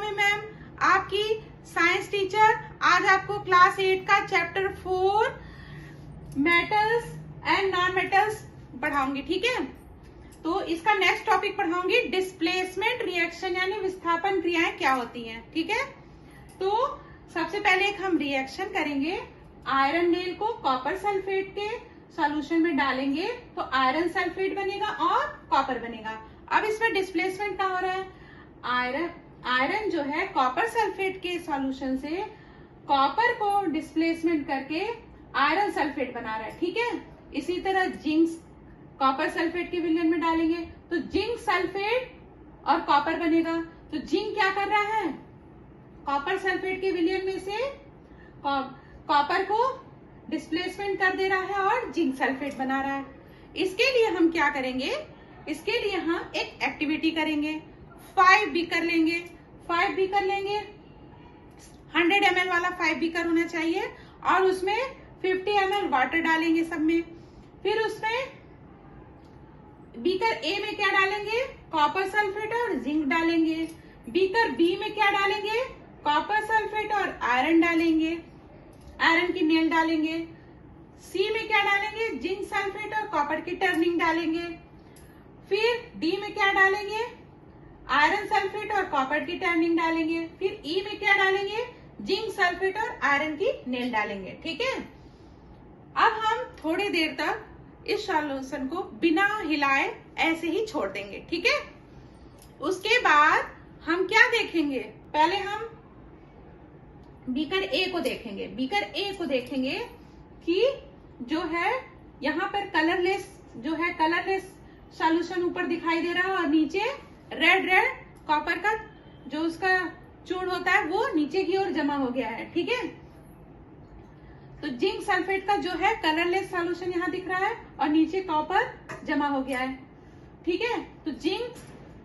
मैं मैम आपकी science teacher. आज आपको क्लास 8 का chapter 4 metals and non metals पढ़ाऊंगी, ठीक है। तो इसका नेक्स्ट टॉपिक पढ़ाऊंगी डिस्प्लेसमेंट रिएक्शन यानी विस्थापन क्रियाएं क्या होती हैं, ठीक है। तो सबसे पहले एक हम रिएक्शन करेंगे। आयरन नेल को कॉपर सल्फेट के सॉल्यूशन में डालेंगे तो आयरन सल्फेट बनेगा और कॉपर बनेगा। अब इसमें डिस्प्लेसमेंट क्या हो रहा है, आयरन जो है कॉपर सल्फेट के सॉल्यूशन से कॉपर को डिस्प्लेसमेंट करके आयरन सल्फेट बना रहा है, ठीक है। इसी तरह जिंक कॉपर सल्फेट के विलयन में डालेंगे तो जिंक सल्फेट और कॉपर बनेगा। तो जिंक क्या कर रहा है, कॉपर सल्फेट के विलयन में से कॉपर को डिस्प्लेसमेंट कर दे रहा है और जिंक सल्फेट बना रहा है। इसके लिए हम क्या करेंगे, इसके लिए हम एक एक्टिविटी करेंगे। 5 बीकर लेंगे, 5 बीकर लेंगे, 100 ml वाला 5 बीकर होना चाहिए और उसमें 50 ml वाटर डालेंगे सब में। फिर उसमें बीकर ए में क्या डालेंगे, कॉपर सल्फेट और जिंक डालेंगे। बीकर बी में क्या डालेंगे, कॉपर सल्फेट और आयरन डालेंगे, आयरन की नेल डालेंगे। सी में क्या डालेंगे, जिंक सल्फेट और कॉपर की टर्निंग डालेंगे। फिर डी में क्या डालेंगे, आयरन सल्फेट और कॉपर की टर्निंग डालेंगे। फिर ई में क्या डालेंगे, जिंक सल्फेट और आयरन की नेल डालेंगे, ठीक है। अब हम थोड़ी देर तक इस सॉल्यूशन को बिना हिलाए ऐसे ही छोड़ देंगे, ठीक है। उसके बाद हम क्या देखेंगे, पहले हम बीकर ए को देखेंगे। बीकर ए को देखेंगे कि जो है यहाँ पर कलरलेस सॉल्यूशन ऊपर दिखाई दे रहा है और नीचे रेड कॉपर का जो उसका चूर्ण होता है वो नीचे की ओर जमा हो गया है, ठीक है। तो जिंक सल्फेट का जो है कलरलेस सॉल्यूशन यहाँ दिख रहा है और नीचे कॉपर जमा हो गया है, ठीक है। तो जिंक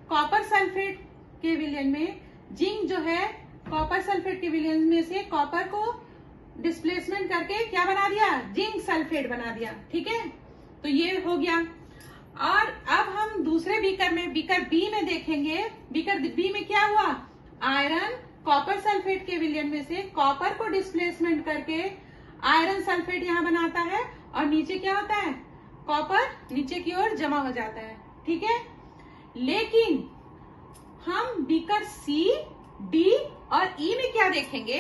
कॉपर सल्फेट के विलयन में जिंक जो है कॉपर सल्फेट के विलयन में से कॉपर को डिस्प्लेसमेंट करके क्या बना दिया, जिंक सल्फेट बना दिया, ठीक है। तो ये हो गया। और अब हम दूसरे बीकर में, बीकर बी में देखेंगे। बीकर बी में क्या हुआ, आयरन कॉपर सल्फेट के विलयन में से कॉपर को डिस्प्लेसमेंट करके आयरन सल्फेट यहाँ बनाता है और नीचे क्या होता है, कॉपर नीचे की ओर जमा हो जाता है, ठीक है। लेकिन हम बीकर सी, डी और ई में क्या देखेंगे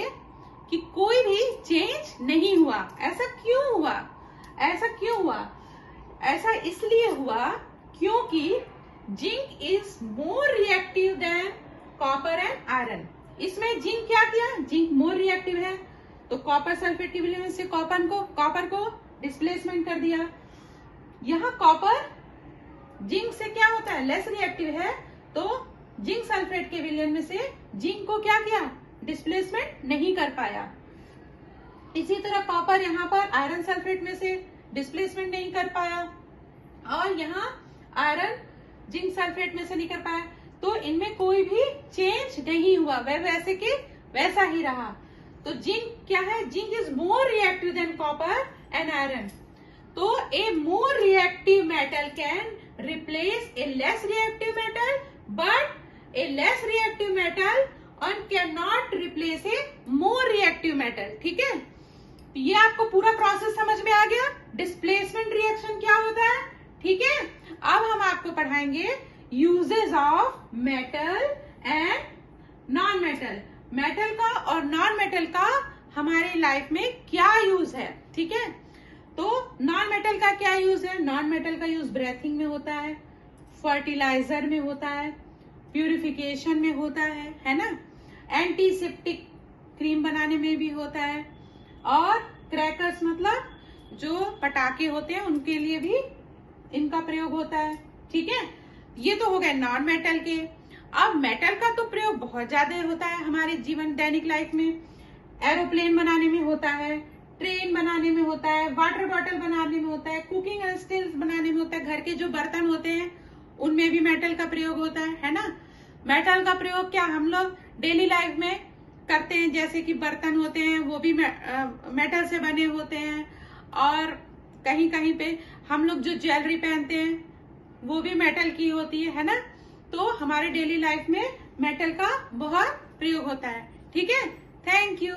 कि कोई भी चेंज नहीं हुआ। ऐसा क्यों हुआ, ऐसा क्यों हुआ, ऐसा इसलिए हुआ क्योंकि zinc is more reactive than copper and iron. इसमें जिंक क्या किया, जिंक मोर रिएक्टिव है तो कॉपर सल्फेट के विलयन से कॉपर को डिस्प्लेसमेंट कर दिया। यहाँ कॉपर जिंक से क्या होता है, लेस रिएक्टिव है तो जिंक सल्फेट के विलयन में से जिंक को क्या किया, डिस्प्लेसमेंट नहीं कर पाया। इसी तरह कॉपर यहाँ पर आयरन सल्फेट में से डिस्प्लेसमेंट नहीं कर पाया और यहाँ आयरन जिंक सल्फेट में से नहीं कर पाया। तो इनमें कोई भी चेंज नहीं हुआ, वह वैसे के वैसा ही रहा। तो जिंक क्या है, zinc is more reactive than copper and iron. तो a more reactive metal can replace a less reactive metal but a less reactive metal and cannot replace a more reactive metal, ठीक है। तो ये आपको पूरा process समझ में आ गया, डिस्प्लेसमेंट रिएक्शन क्या होता है, ठीक है। अब हम आपको पढ़ाएंगे uses of metal and non metal. Metal का और नॉन मेटल का हमारी लाइफ में क्या यूज है, ठीक है। तो नॉन मेटल का क्या यूज है, नॉन मेटल का यूज ब्रेथिंग में होता है, फर्टिलाइजर में होता है, प्यूरिफिकेशन में होता है ना, एंटीसेप्टिक क्रीम बनाने में भी होता है और क्रैकर्स मतलब जो पटाखे होते हैं उनके लिए भी इनका प्रयोग होता है, ठीक है। ये तो हो गए नॉन मेटल के। अब मेटल का तो प्रयोग बहुत ज्यादा होता है हमारे जीवन दैनिक लाइफ में। एरोप्लेन बनाने में होता है, ट्रेन बनाने में होता है, वाटर बॉटल बनाने में होता है, कुकिंग यूटेंसिल्स बनाने में होता है, घर के जो बर्तन होते हैं उनमें भी मेटल का प्रयोग होता है ना। मेटल का प्रयोग क्या हम लोग डेली लाइफ में करते हैं, जैसे कि बर्तन होते हैं वो भी मेटल से बने होते हैं और कहीं कहीं पे हम लोग जो ज्वेलरी पहनते हैं वो भी मेटल की होती है ना। तो हमारे डेली लाइफ में मेटल का बहुत प्रयोग होता है। ठीक है, थैंक यू।